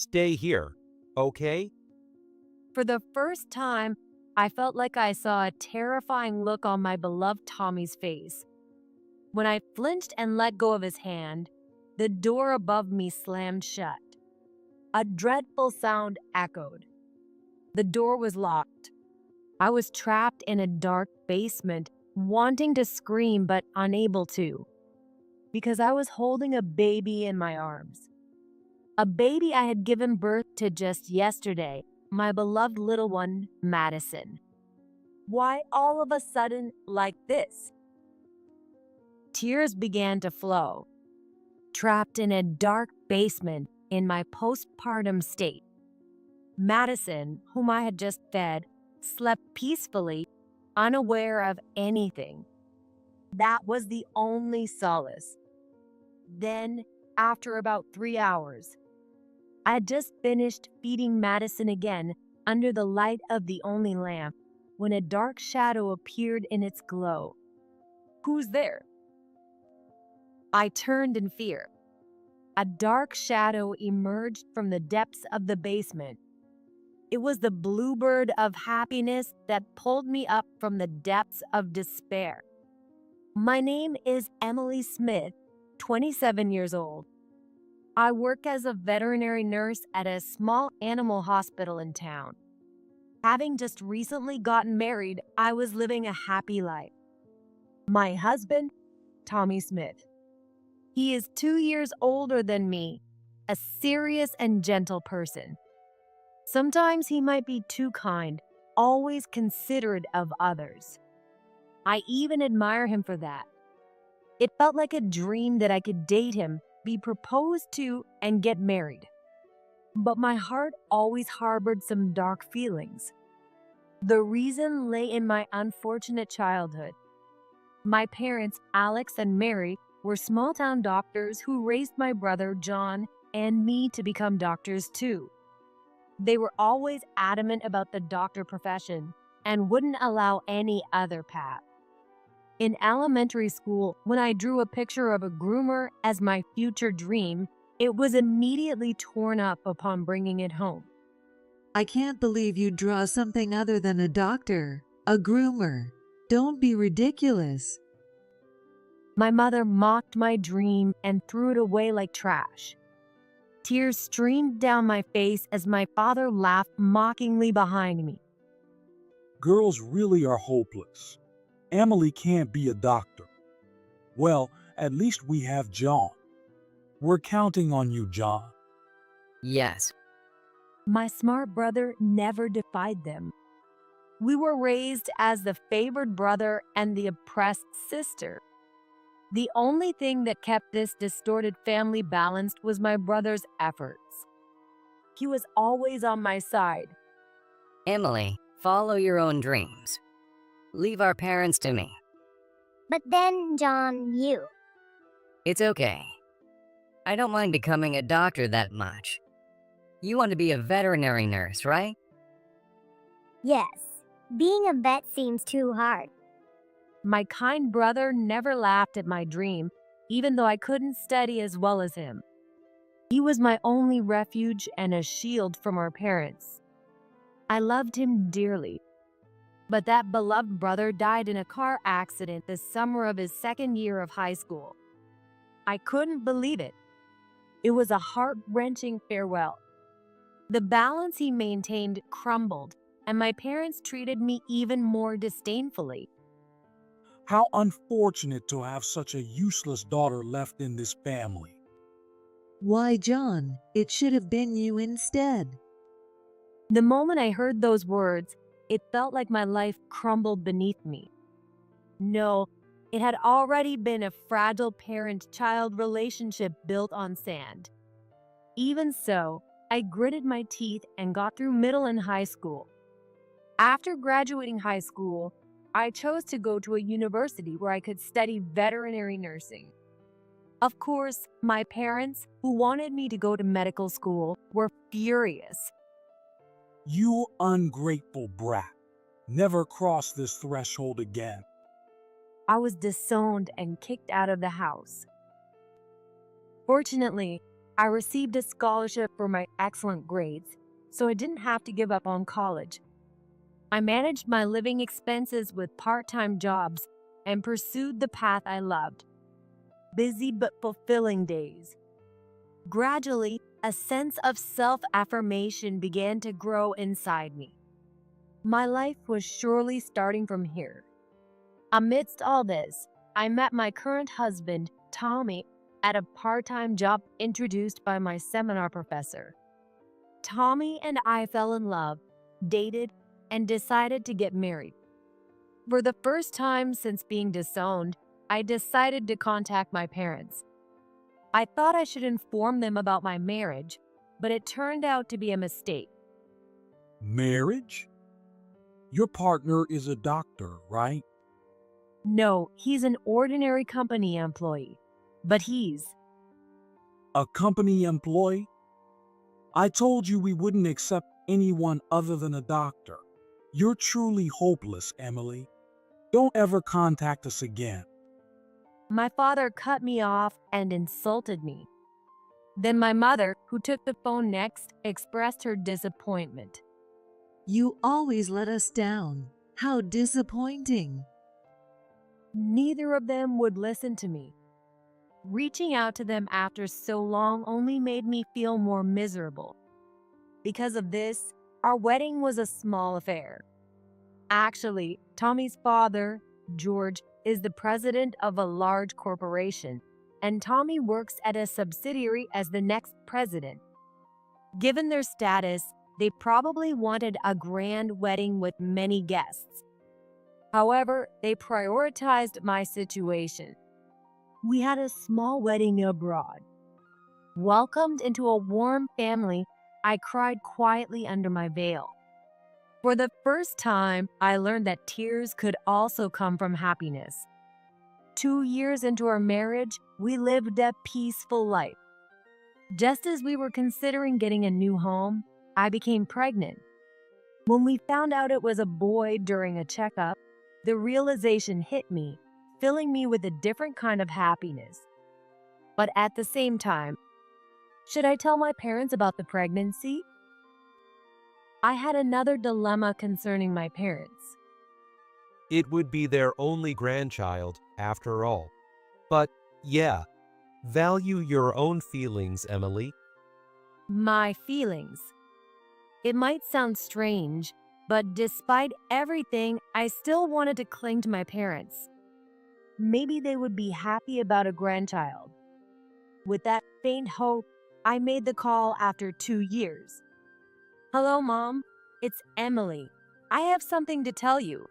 Stay here, okay? For the first time, I felt like I saw a terrifying look on my beloved Tommy's face. When I flinched and let go of his hand, the door above me slammed shut. A dreadful sound echoed. The door was locked. I was trapped in a dark basement, wanting to scream but unable to, because I was holding a baby in my arms. A baby I had given birth to just yesterday, my beloved little one, Madison. Why all of a sudden like this? Tears began to flow. Trapped in a dark basement in my postpartum state, Madison, whom I had just fed, slept peacefully, unaware of anything. That was the only solace. Then, after about 3 hours, I had just finished feeding Madison again under the light of the only lamp when a dark shadow appeared in its glow. Who's there? I turned in fear. A dark shadow emerged from the depths of the basement. It was the bluebird of happiness that pulled me up from the depths of despair. My name is Emily Smith, 27 years old. I work as a veterinary nurse at a small animal hospital in town. Having just recently gotten married, I was living a happy life. My husband, Tommy Smith. He is 2 years older than me, a serious and gentle person. Sometimes he might be too kind, always considerate of others. I even admire him for that. It felt like a dream that I could date him, be proposed to, and get married. But my heart always harbored some dark feelings. The reason lay in my unfortunate childhood. My parents, Alex and Mary, were small-town doctors who raised my brother, John, and me to become doctors too. They were always adamant about the doctor profession and wouldn't allow any other path. In elementary school, when I drew a picture of a groomer as my future dream, it was immediately torn up upon bringing it home. I can't believe you draw something other than a doctor, a groomer. Don't be ridiculous. My mother mocked my dream and threw it away like trash. Tears streamed down my face as my father laughed mockingly behind me. Girls really are hopeless. Emily can't be a doctor. Well, at least we have John. We're counting on you, John. Yes, My smart brother never defied them. We were raised as the favored brother and the oppressed sister. The only thing that kept this distorted family balanced was my brother's efforts. He was always on my side. Emily, follow your own dreams. Leave our parents to me. But then, John, you. It's okay. I don't mind becoming a doctor that much. You want to be a veterinary nurse, right? Yes, being a vet seems too hard. My kind brother never laughed at my dream, even though I couldn't study as well as him. He was my only refuge and a shield from our parents. I loved him dearly. But that beloved brother died in a car accident the summer of his second year of high school. I couldn't believe it. It was a heart-wrenching farewell. The balance he maintained crumbled, and my parents treated me even more disdainfully. How unfortunate to have such a useless daughter left in this family. Why, John, it should have been you instead. The moment I heard those words, it felt like my life crumbled beneath me. No, it had already been a fragile parent-child relationship built on sand. Even so, I gritted my teeth and got through middle and high school. After graduating high school, I chose to go to a university where I could study veterinary nursing. Of course, my parents, who wanted me to go to medical school, were furious. You ungrateful brat. Never cross this threshold again. I was disowned and kicked out of the house. Fortunately, I received a scholarship for my excellent grades, so I didn't have to give up on college. I managed my living expenses with part-time jobs and pursued the path I loved. Busy but fulfilling days. Gradually, a sense of self-affirmation began to grow inside me. My life was surely starting from here. Amidst all this, I met my current husband, Tommy, at a part-time job introduced by my seminar professor. Tommy and I fell in love, dated, and decided to get married. For the first time since being disowned, I decided to contact my parents. I thought I should inform them about my marriage, but it turned out to be a mistake. Marriage? Your partner is a doctor, right? No, he's an ordinary company employee, but he's A company employee? I told you we wouldn't accept anyone other than a doctor. You're truly hopeless, Emily. Don't ever contact us again. My father cut me off and insulted me. Then my mother, who took the phone next, expressed her disappointment. You always let us down. How disappointing. Neither of them would listen to me. Reaching out to them after so long only made me feel more miserable. Because of this, our wedding was a small affair. Actually, Tommy's father, George, is the president of a large corporation, and Tommy works at a subsidiary as the next president. Given their status, they probably wanted a grand wedding with many guests. However, they prioritized my situation. We had a small wedding abroad. Welcomed into a warm family, I cried quietly under my veil. For the first time, I learned that tears could also come from happiness. 2 years into our marriage, we lived a peaceful life. Just as we were considering getting a new home, I became pregnant. When we found out it was a boy during a checkup, the realization hit me, filling me with a different kind of happiness. But at the same time, should I tell my parents about the pregnancy? I had another dilemma concerning my parents. It would be their only grandchild, after all. But, yeah, value your own feelings, Emily. My feelings. It might sound strange, but despite everything, I still wanted to cling to my parents. Maybe they would be happy about a grandchild. With that faint hope, I made the call after 2 years. Hello, Mom. It's Emily. I have something to tell you.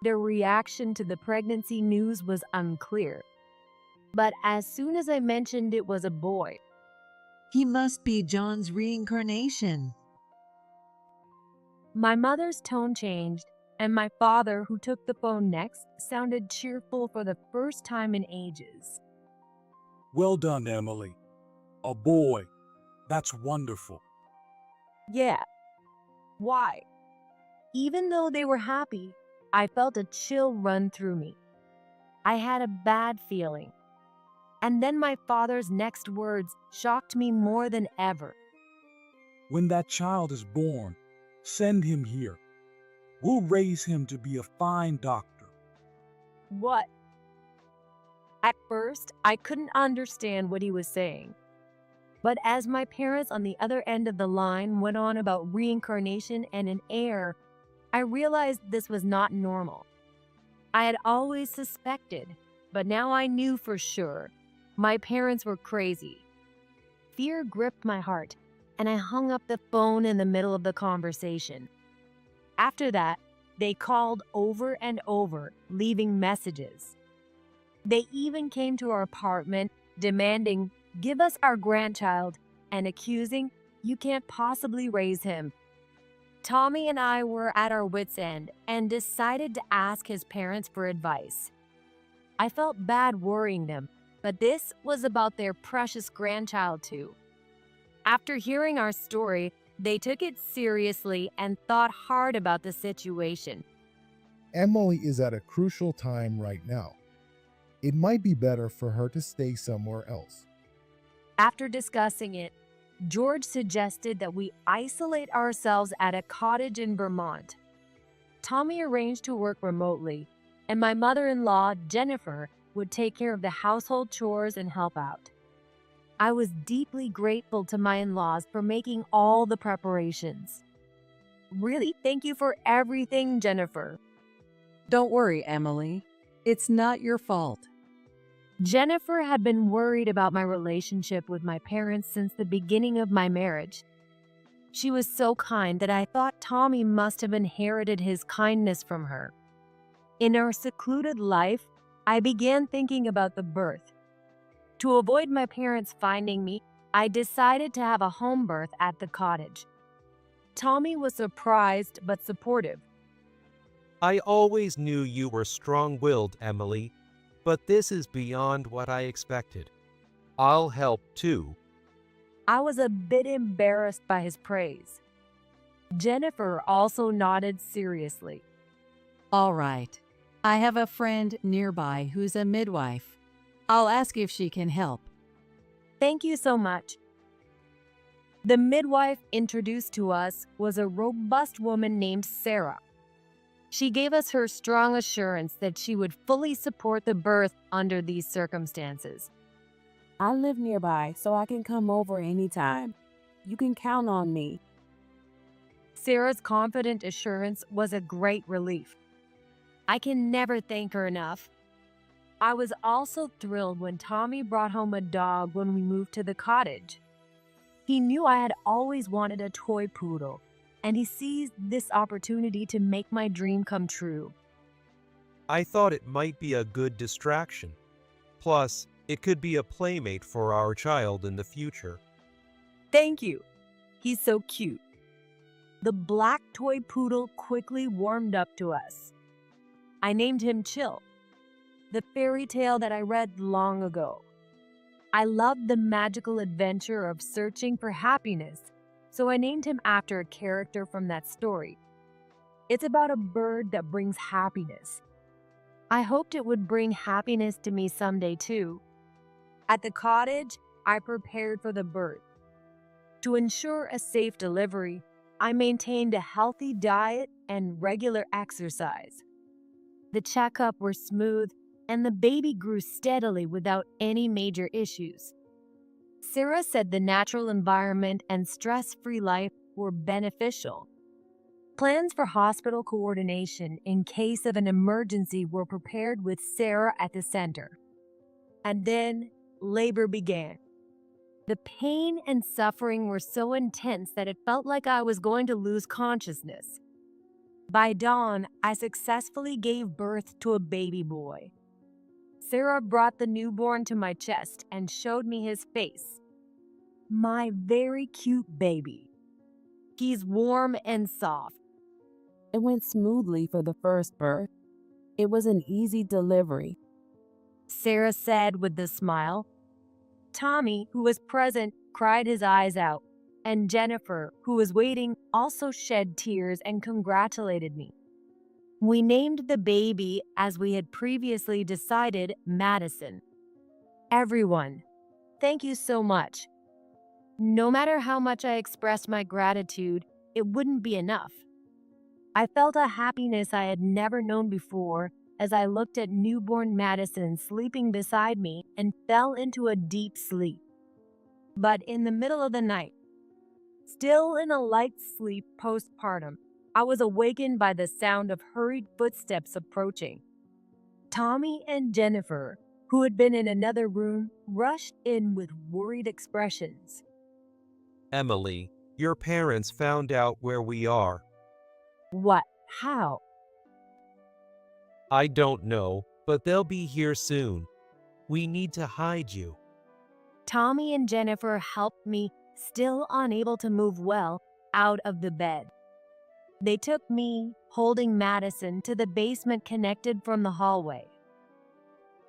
Their reaction to the pregnancy news was unclear. But as soon as I mentioned it was a boy, He must be John's reincarnation. my mother's tone changed, and my father, who took the phone next, sounded cheerful for the first time in ages. Well done, Emily. A boy. That's wonderful. Yeah. Why? Even though they were happy, I felt a chill run through me. I had a bad feeling. And then my father's next words shocked me more than ever. When that child is born, send him here. We'll raise him to be a fine doctor. What? At first, I couldn't understand what he was saying. But as my parents on the other end of the line went on about reincarnation and an heir, I realized this was not normal. I had always suspected, but now I knew for sure. My parents were crazy. Fear gripped my heart, and I hung up the phone in the middle of the conversation. After that, they called over and over, leaving messages. They even came to our apartment, demanding, "Give us our grandchild," and accusing, "You can't possibly raise him." Tommy and I were at our wits' end and decided to ask his parents for advice. I felt bad worrying them, but this was about their precious grandchild too. After hearing our story, they took it seriously and thought hard about the situation. Emily is at a crucial time right now. It might be better for her to stay somewhere else. After discussing it, George suggested that we isolate ourselves at a cottage in Vermont. Tommy arranged to work remotely, and my mother-in-law, Jennifer, would take care of the household chores and help out. I was deeply grateful to my in-laws for making all the preparations. Really, thank you for everything, Jennifer. Don't worry, Emily. It's not your fault. Jennifer had been worried about my relationship with my parents since the beginning of my marriage. She was so kind that I thought Tommy must have inherited his kindness from her. In our secluded life, I began thinking about the birth. To avoid my parents finding me, I decided to have a home birth at the cottage. Tommy was surprised but supportive. I always knew you were strong-willed, Emily, but this is beyond what I expected. I'll help too. I was a bit embarrassed by his praise. Jennifer also nodded seriously. All right. I have a friend nearby who's a midwife. I'll ask if she can help. Thank you so much. The midwife introduced to us was a robust woman named Sarah. She gave us her strong assurance that she would fully support the birth under these circumstances. I live nearby, so I can come over anytime. You can count on me. Sarah's confident assurance was a great relief. I can never thank her enough. I was also thrilled when Tommy brought home a dog when we moved to the cottage. He knew I had always wanted a toy poodle, and he seized this opportunity to make my dream come true. I thought it might be a good distraction. Plus, it could be a playmate for our child in the future. Thank you. He's so cute. The black toy poodle quickly warmed up to us. I named him Chill, the fairy tale that I read long ago. I loved the magical adventure of searching for happiness, so I named him after a character from that story. It's about a bird that brings happiness. I hoped it would bring happiness to me someday too. At the cottage, I prepared for the birth. To ensure a safe delivery, I maintained a healthy diet and regular exercise. The checkups were smooth, and the baby grew steadily without any major issues. Sarah said the natural environment and stress-free life were beneficial. Plans for hospital coordination in case of an emergency were prepared with Sarah at the center. And then labor began. The pain and suffering were so intense that it felt like I was going to lose consciousness. By dawn, I successfully gave birth to a baby boy. Sarah brought the newborn to my chest and showed me his face. My very cute baby. He's warm and soft. It went smoothly for the first birth. It was an easy delivery. Sarah said with a smile. Tommy, who was present, cried his eyes out, and Jennifer, who was waiting, also shed tears and congratulated me. We named the baby, as we had previously decided, Madison. Everyone, thank you so much. No matter how much I expressed my gratitude, it wouldn't be enough. I felt a happiness I had never known before as I looked at newborn Madison sleeping beside me and fell into a deep sleep. But in the middle of the night, still in a light sleep postpartum, I was awakened by the sound of hurried footsteps approaching. Tommy and Jennifer, who had been in another room, rushed in with worried expressions. Emily, your parents found out where we are. What? How? I don't know, but they'll be here soon. We need to hide you. Tommy and Jennifer helped me, still unable to move well, out of the bed. They took me, holding Madison, to the basement connected from the hallway.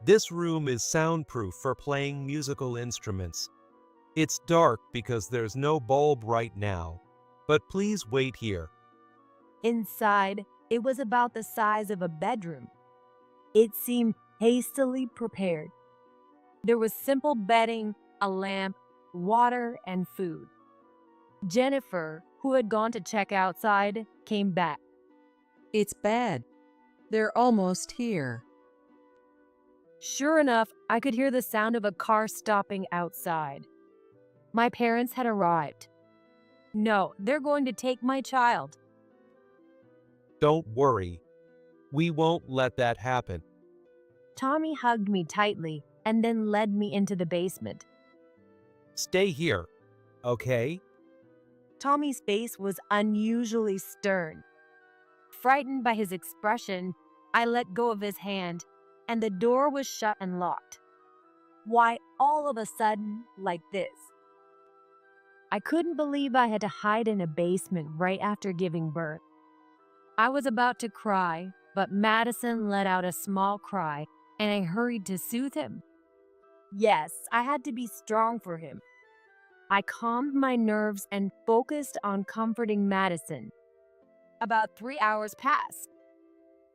This room is soundproof for playing musical instruments. It's dark because there's no bulb right now, but please wait here. Inside, it was about the size of a bedroom. It seemed hastily prepared. There was simple bedding, a lamp, water, and food. Jennifer, who had gone to check outside, came back. It's bad. They're almost here. Sure enough, I could hear the sound of a car stopping outside. My parents had arrived. No, they're going to take my child. Don't worry. We won't let that happen. Tommy hugged me tightly and then led me into the basement. Stay here, okay? Tommy's face was unusually stern. Frightened by his expression, I let go of his hand, and the door was shut and locked. Why all of a sudden like this? I couldn't believe I had to hide in a basement right after giving birth. I was about to cry, but Madison let out a small cry, and I hurried to soothe him. Yes, I had to be strong for him. I calmed my nerves and focused on comforting Madison. About 3 hours passed.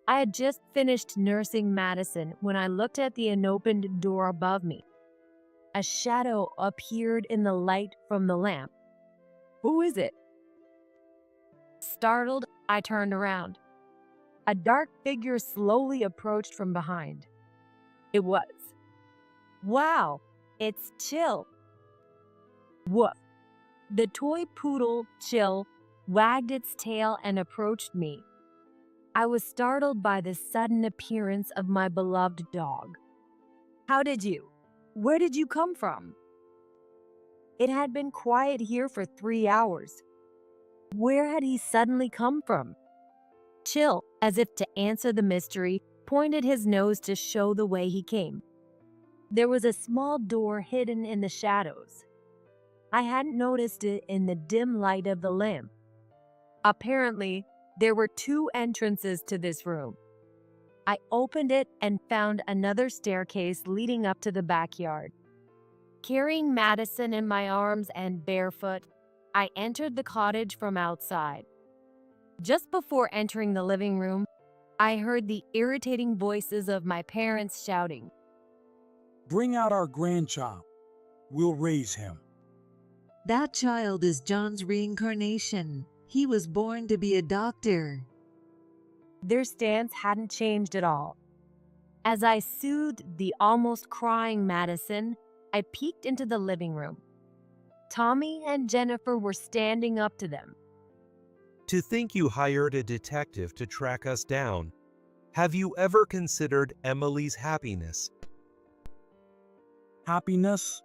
I had just finished nursing Madison when I looked at the unopened door above me. A shadow appeared in the light from the lamp. Who is it? Startled, I turned around. A dark figure slowly approached from behind. It was. Wow, it's Chill. Woof. The toy poodle, Chill, wagged its tail and approached me. I was startled by the sudden appearance of my beloved dog. Where did you come from? It had been quiet here for 3 hours. Where had he suddenly come from? Chill, as if to answer the mystery, pointed his nose to show the way he came. There was a small door hidden in the shadows. I hadn't noticed it in the dim light of the lamp. Apparently, there were 2 entrances to this room. I opened it and found another staircase leading up to the backyard. Carrying Madison in my arms and barefoot, I entered the cottage from outside. Just before entering the living room, I heard the irritating voices of my parents shouting. Bring out our grandchild. We'll raise him. That child is John's reincarnation. He was born to be a doctor. Their stance hadn't changed at all. As I soothed the almost crying Madison, I peeked into the living room. Tommy and Jennifer were standing up to them. To think you hired a detective to track us down. Have you ever considered Emily's happiness? Happiness?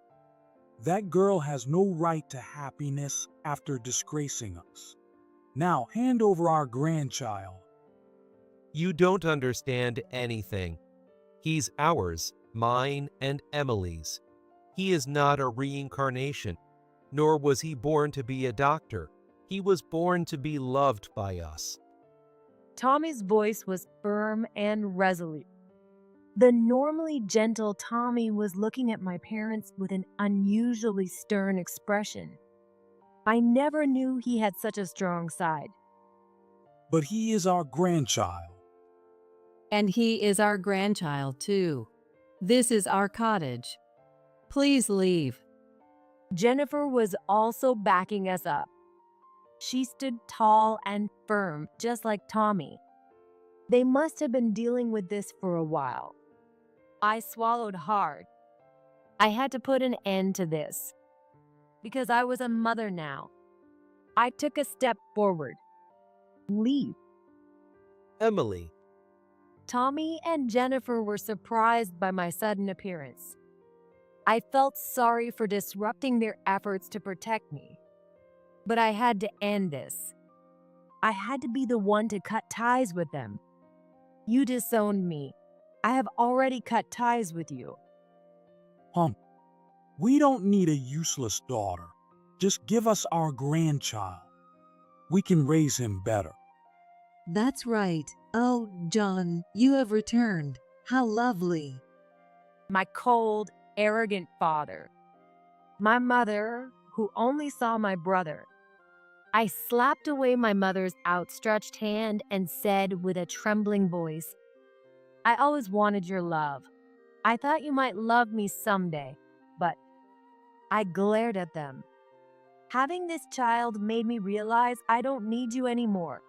That girl has no right to happiness after disgracing us. Now hand over our grandchild. You don't understand anything. He's ours, mine, and Emily's. He is not a reincarnation, nor was he born to be a doctor. He was born to be loved by us. Tommy's voice was firm and resolute. The normally gentle Tommy was looking at my parents with an unusually stern expression. I never knew he had such a strong side. But he is our grandchild. And he is our grandchild, too. This is our cottage. Please leave. Jennifer was also backing us up. She stood tall and firm, just like Tommy. They must have been dealing with this for a while. I swallowed hard. I had to put an end to this. Because I was a mother now. I took a step forward. Leave. Emily. Tommy and Jennifer were surprised by my sudden appearance. I felt sorry for disrupting their efforts to protect me. But I had to end this. I had to be the one to cut ties with them. You disowned me. I have already cut ties with you. We don't need a useless daughter. Just give us our grandchild. We can raise him better. That's right. Oh, John, you have returned. How lovely. My cold, arrogant father. My mother, who only saw my brother. I slapped away my mother's outstretched hand and said with a trembling voice, I always wanted your love. I thought you might love me someday, but I glared at them. Having this child made me realize I don't need you anymore.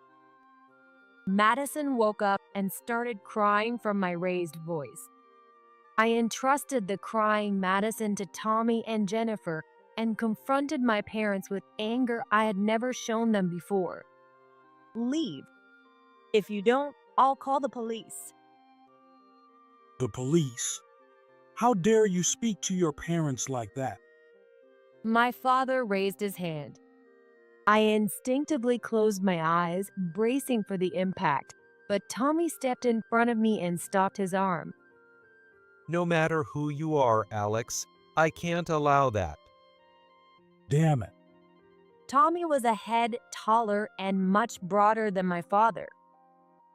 Madison woke up and started crying from my raised voice. I entrusted the crying Madison to Tommy and Jennifer and confronted my parents with anger I had never shown them before. Leave. If you don't, I'll call the police. The police? How dare you speak to your parents like that? My father raised his hand. I instinctively closed my eyes, bracing for the impact, but Tommy stepped in front of me and stopped his arm. No matter who you are, Alex, I can't allow that. Damn it. Tommy was a head taller and much broader than my father.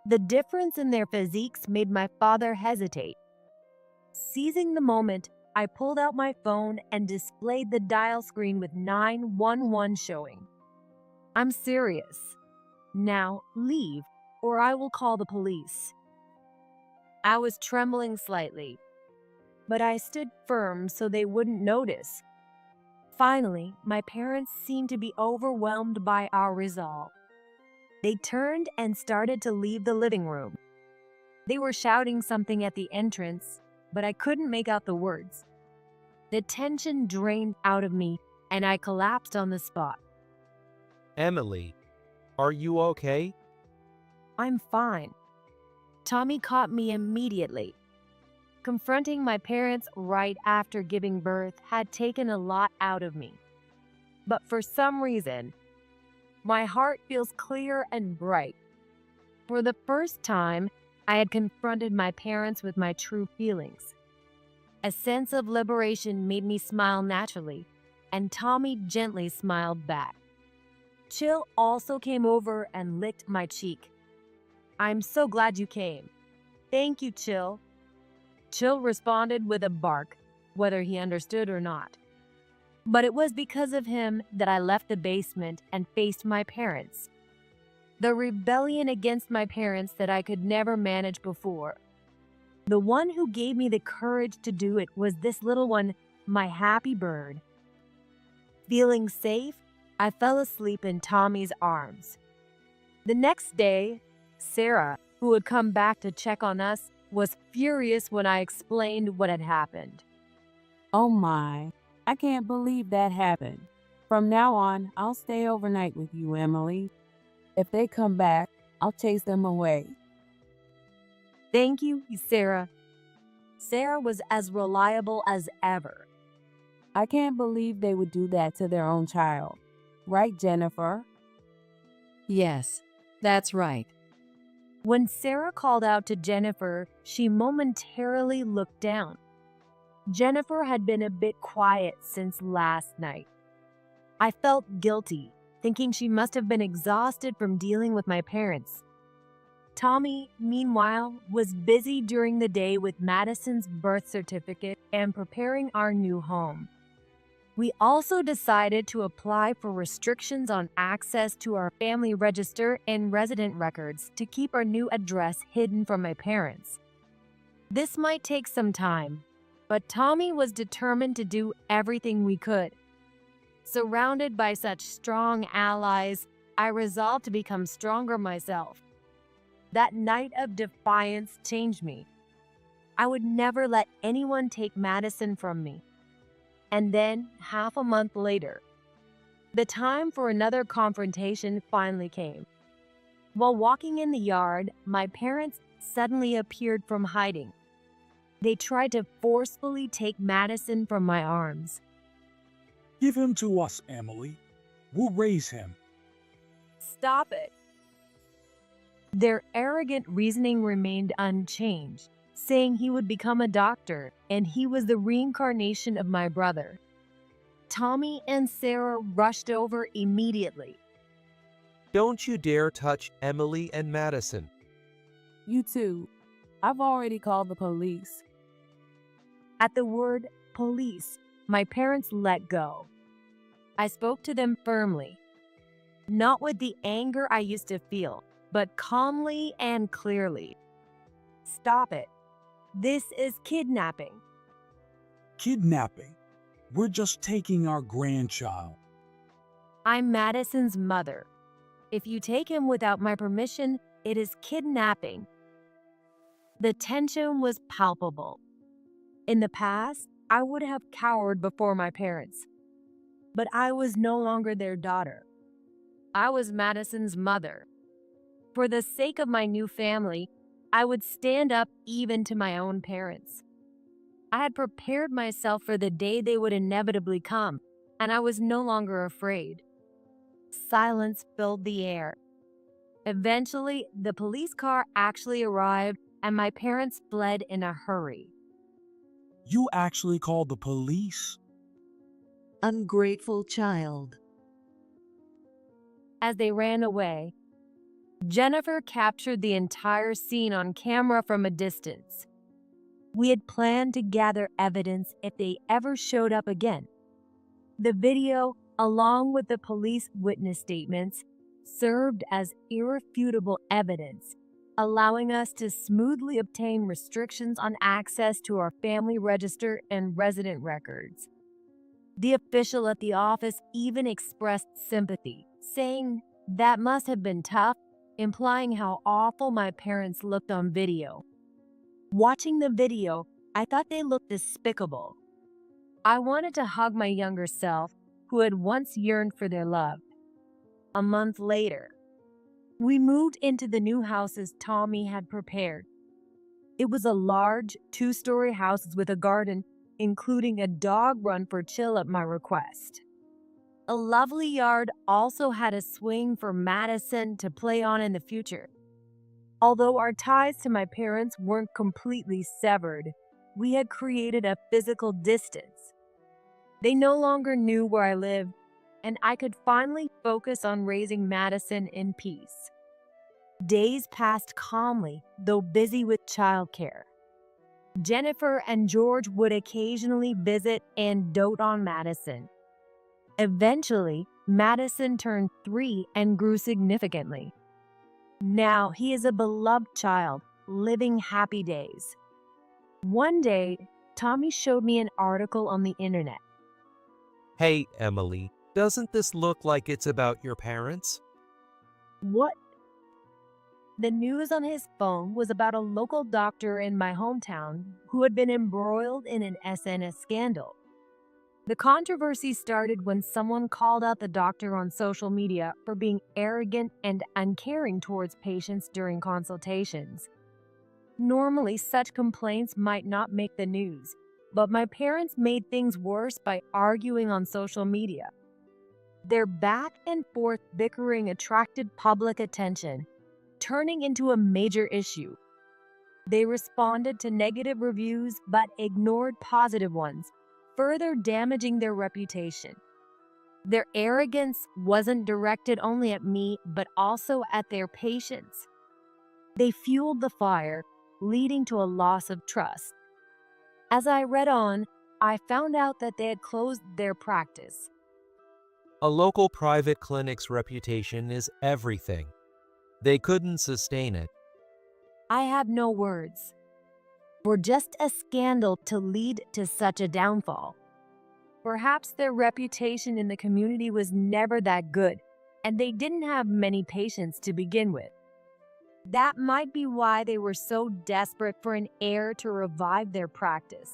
The difference in their physiques made my father hesitate. Seizing the moment, I pulled out my phone and displayed the dial screen with 911 showing. I'm serious. Now leave, or I will call the police. I was trembling slightly, but I stood firm so they wouldn't notice. Finally, my parents seemed to be overwhelmed by our resolve. They turned and started to leave the living room. They were shouting something at the entrance, but I couldn't make out the words. The tension drained out of me, and I collapsed on the spot. Emily, are you okay? I'm fine. Tommy caught me immediately. Confronting my parents right after giving birth had taken a lot out of me. But for some reason, my heart feels clear and bright. For the first time, I had confronted my parents with my true feelings. A sense of liberation made me smile naturally, and Tommy gently smiled back. Chill also came over and licked my cheek. I'm so glad you came. Thank you, Chill. Chill responded with a bark, whether he understood or not. But it was because of him that I left the basement and faced my parents. The rebellion against my parents that I could never manage before. The one who gave me the courage to do it was this little one, my happy bird. Feeling safe, I fell asleep in Tommy's arms. The next day, Sarah, who had come back to check on us, was furious when I explained what had happened. Oh my, I can't believe that happened. From now on, I'll stay overnight with you, Emily. If they come back, I'll chase them away. Thank you, Sarah. Sarah was as reliable as ever. I can't believe they would do that to their own child. Right, Jennifer? Yes, that's right. When Sarah called out to Jennifer, she momentarily looked down. Jennifer had been a bit quiet since last night. I felt guilty, thinking she must have been exhausted from dealing with my parents. Tommy, meanwhile, was busy during the day with Madison's birth certificate and preparing our new home. We also decided to apply for restrictions on access to our family register and resident records to keep our new address hidden from my parents. This might take some time, but Tommy was determined to do everything we could. Surrounded by such strong allies, I resolved to become stronger myself. That night of defiance changed me. I would never let anyone take Madison from me. And then, half a month later, the time for another confrontation finally came. While walking in the yard, my parents suddenly appeared from hiding. They tried to forcefully take Madison from my arms. Give him to us, Emily. We'll raise him. Stop it. Their arrogant reasoning remained unchanged, saying he would become a doctor and he was the reincarnation of my brother. Tommy and Sarah rushed over immediately. Don't you dare touch Emily and Madison. You too. I've already called the police. At the word police, my parents let go. I spoke to them firmly, not with the anger I used to feel, but calmly and clearly. Stop it. This is kidnapping. Kidnapping? We're just taking our grandchild. I'm Madison's mother. If you take him without my permission, it is kidnapping. The tension was palpable. In the past, I would have cowered before my parents. But I was no longer their daughter. I was Madison's mother. For the sake of my new family, I would stand up even to my own parents. I had prepared myself for the day they would inevitably come, and I was no longer afraid. Silence filled the air. Eventually, the police car actually arrived, and my parents fled in a hurry. You actually called the police? Ungrateful child. As they ran away, Jennifer captured the entire scene on camera from a distance. We had planned to gather evidence if they ever showed up again. The video, along with the police witness statements, served as irrefutable evidence, allowing us to smoothly obtain restrictions on access to our family register and resident records. The official at the office even expressed sympathy, saying that must have been tough, implying how awful my parents looked on video. Watching the video, I thought they looked despicable. I wanted to hug my younger self, who had once yearned for their love. A month later, we moved into the new houses Tommy had prepared. It was a large, 2-story house with a garden, including a dog run for chill at my request. A lovely yard also had a swing for Madison to play on in the future. Although our ties to my parents weren't completely severed, we had created a physical distance. They no longer knew where I lived, and I could finally focus on raising Madison in peace. Days passed calmly, though busy with childcare. Jennifer and George would occasionally visit and dote on Madison. Eventually, Madison turned 3 and grew significantly. Now he is a beloved child, living happy days. One day, Tommy showed me an article on the internet. Hey, Emily, doesn't this look like it's about your parents? What? The news on his phone was about a local doctor in my hometown who had been embroiled in an SNS scandal. The controversy started when someone called out the doctor on social media for being arrogant and uncaring towards patients during consultations. Normally, such complaints might not make the news, but my parents made things worse by arguing on social media. Their back and forth bickering attracted public attention, turning into a major issue. They responded to negative reviews but ignored positive ones, further damaging their reputation. Their arrogance wasn't directed only at me, but also at their patients. They fueled the fire, leading to a loss of trust. As I read on, I found out that they had closed their practice. A local private clinic's reputation is everything. They couldn't sustain it. I have no words. For just a scandal to lead to such a downfall. Perhaps their reputation in the community was never that good, and they didn't have many patients to begin with. That might be why they were so desperate for an heir to revive their practice.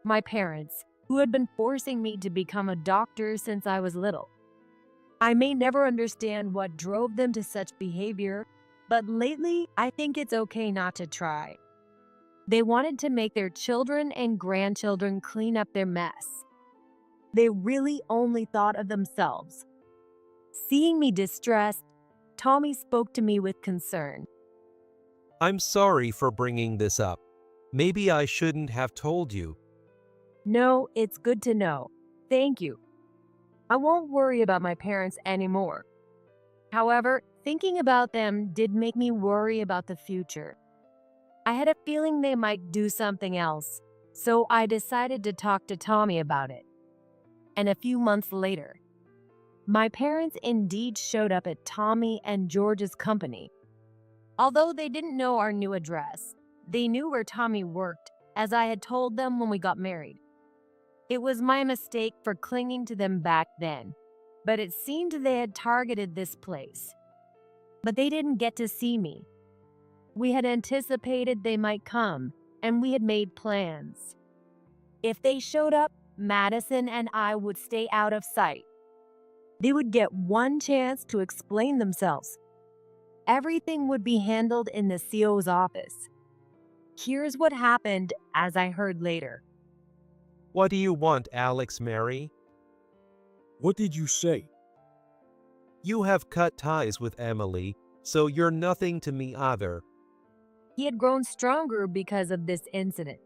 My parents, who had been forcing me to become a doctor since I was little. I may never understand what drove them to such behavior, but lately I think it's okay not to try. They wanted to make their children and grandchildren clean up their mess. They really only thought of themselves. Seeing me distressed, Tommy spoke to me with concern. I'm sorry for bringing this up. Maybe I shouldn't have told you. No, it's good to know. Thank you. I won't worry about my parents anymore. However, thinking about them did make me worry about the future. I had a feeling they might do something else, so I decided to talk to Tommy about it. And a few months later, my parents indeed showed up at Tommy and George's company. Although they didn't know our new address, they knew where Tommy worked, as I had told them when we got married. It was my mistake for clinging to them back then, but it seemed they had targeted this place. But they didn't get to see me. We had anticipated they might come, and we had made plans. If they showed up, Madison and I would stay out of sight. They would get one chance to explain themselves. Everything would be handled in the CO's office. Here's what happened, as I heard later. What do you want, Alex Mary? What did you say? You have cut ties with Emily, so you're nothing to me either. He had grown stronger because of this incident.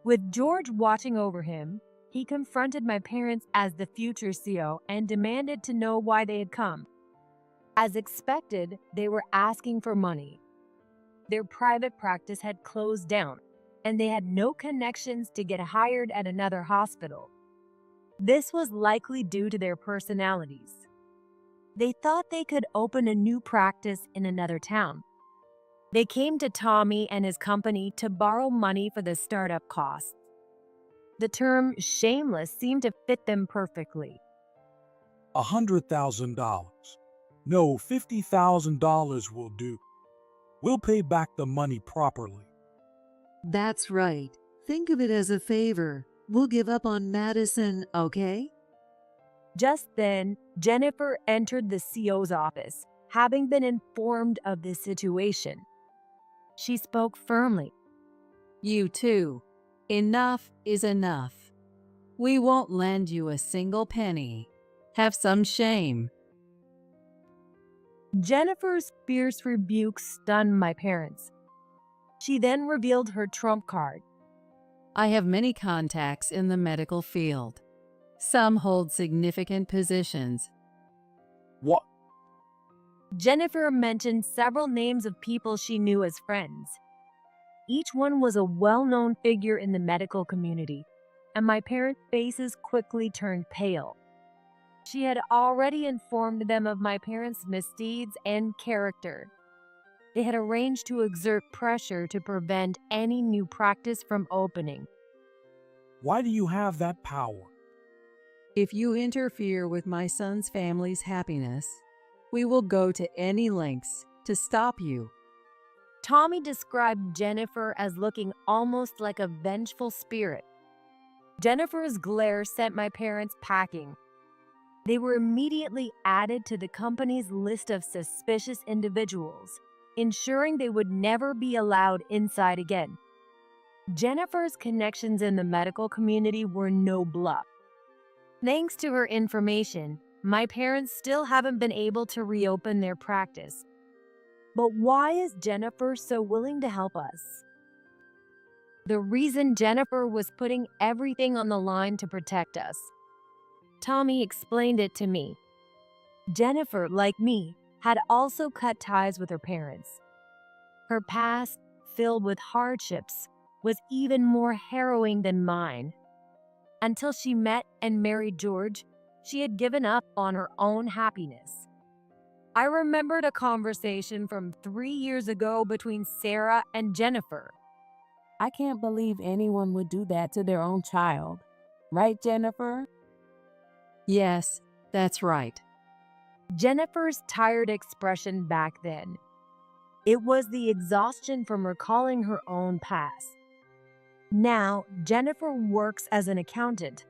With George watching over him, he confronted my parents as the future CO and demanded to know why they had come. As expected, they were asking for money. Their private practice had closed down, and they had no connections to get hired at another hospital. This was likely due to their personalities. They thought they could open a new practice in another town. They came to Tommy and his company to borrow money for the startup costs. The term shameless seemed to fit them perfectly. $100,000. No, $50,000 will do. We'll pay back the money properly. That's right. Think of it as a favor. We'll give up on Madison, okay? Just then, Jennifer entered the CO's office, having been informed of the situation. She spoke firmly. You too. Enough is enough. We won't lend you a single penny. Have some shame. Jennifer's fierce rebuke stunned my parents. She then revealed her trump card. I have many contacts in the medical field. Some hold significant positions. What? Jennifer mentioned several names of people she knew as friends. Each one was a well-known figure in the medical community, and my parents' faces quickly turned pale. She had already informed them of my parents' misdeeds and character. They had arranged to exert pressure to prevent any new practice from opening. Why do you have that power? If you interfere with my son's family's happiness, we will go to any lengths to stop you. Tommy described Jennifer as looking almost like a vengeful spirit. Jennifer's glare sent my parents packing. They were immediately added to the company's list of suspicious individuals, ensuring they would never be allowed inside again. Jennifer's connections in the medical community were no bluff. Thanks to her information, my parents still haven't been able to reopen their practice. But why is Jennifer so willing to help us? The reason Jennifer was putting everything on the line to protect us. Tommy explained it to me. Jennifer, like me, had also cut ties with her parents. Her past, filled with hardships, was even more harrowing than mine. Until she met and married George, she had given up on her own happiness. I remembered a conversation from 3 years ago between Sarah and Jennifer. I can't believe anyone would do that to their own child. Right, Jennifer? Yes, that's right. Jennifer's tired expression back then. It was the exhaustion from recalling her own past. Now, Jennifer works as an accountant.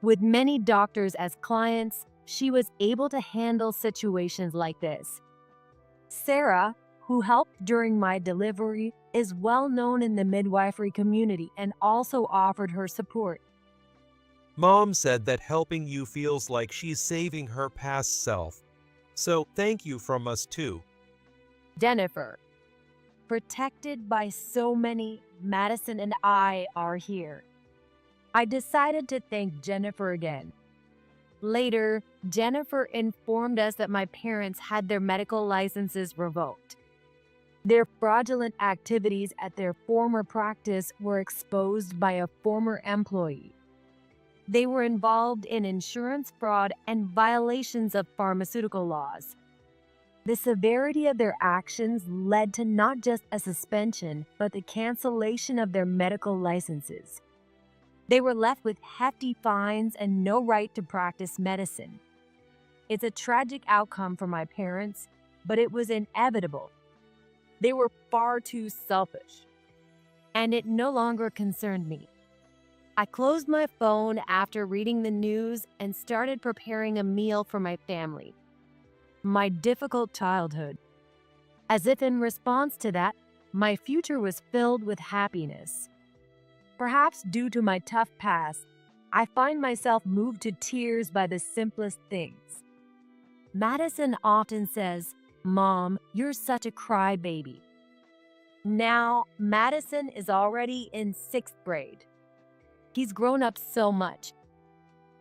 With many doctors as clients, she was able to handle situations like this. Sarah, who helped during my delivery, is well known in the midwifery community and also offered her support. Mom said that helping you feels like she's saving her past self. So thank you from us too. Jennifer. Protected by so many, Madison and I are here. I decided to thank Jennifer again. Later, Jennifer informed us that my parents had their medical licenses revoked. Their fraudulent activities at their former practice were exposed by a former employee. They were involved in insurance fraud and violations of pharmaceutical laws. The severity of their actions led to not just a suspension, but the cancellation of their medical licenses. They were left with hefty fines and no right to practice medicine. It's a tragic outcome for my parents, but it was inevitable. They were far too selfish, and it no longer concerned me. I closed my phone after reading the news and started preparing a meal for my family. My difficult childhood. As if in response to that, my future was filled with happiness. Perhaps due to my tough past, I find myself moved to tears by the simplest things. Madison often says, "Mom, you're such a crybaby." Now, Madison is already in 6th grade. He's grown up so much.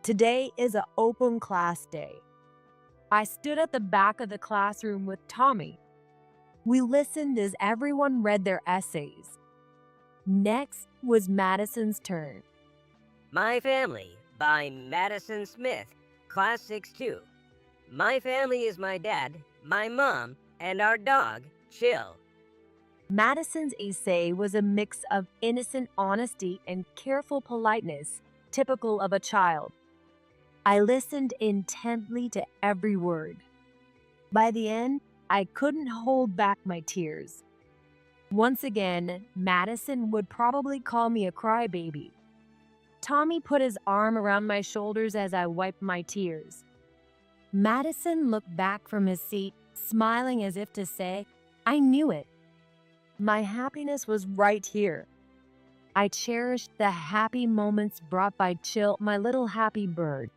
Today is an open class day. I stood at the back of the classroom with Tommy. We listened as everyone read their essays. Next was Madison's turn. My Family by Madison Smith, Class 6-2. My family is my dad, my mom, and our dog, Chill. Madison's essay was a mix of innocent honesty and careful politeness, typical of a child. I listened intently to every word. By the end, I couldn't hold back my tears. Once again, Madison would probably call me a crybaby. Tommy put his arm around my shoulders as I wiped my tears. Madison looked back from his seat, smiling as if to say, "I knew it." My happiness was right here. I cherished the happy moments brought by Chill, my little happy bird.